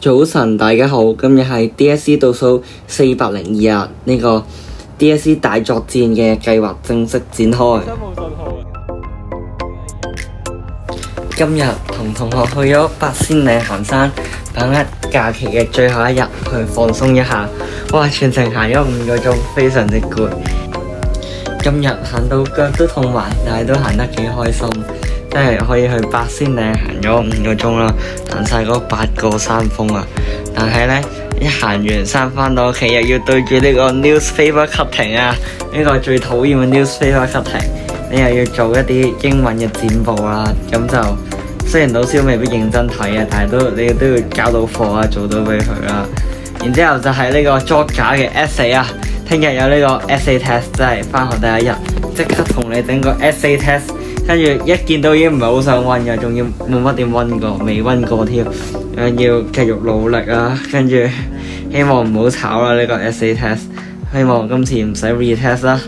早晨，大家好，今日係 DSE 倒數402日，呢個 DSE 大作戰嘅計劃正式展開。今日同同學去咗八仙嶺行山，把握假期嘅最後一日去放鬆一下。哇！全程行咗5個鐘，非常之攰。今日行到腳都痛埋，但係都行得幾開心，即係可以去八仙嶺行咗5個鐘啦，行晒嗰8個山峰啊！但係呢，一行完山返到屋企，又要對住呢個 newspaper cutting 啊！呢個最討厭嘅 newspaper cutting，你又要做一啲英文嘅剪報啦，咁就雖然老師未必認真睇啊，但係你都要交到貨啊，做到俾佢啦。然之後就係呢個作假嘅 essay 啊！聽日有呢個 essay test， 真係返學第一日，即刻同你整個 essay test， 跟住一見到已經唔係好想溫嘅，仲要冇乜點溫過，未溫過添，要繼續努力啊！跟住希望唔好炒啦呢個 essay test， 希望今次唔使 retest 啦。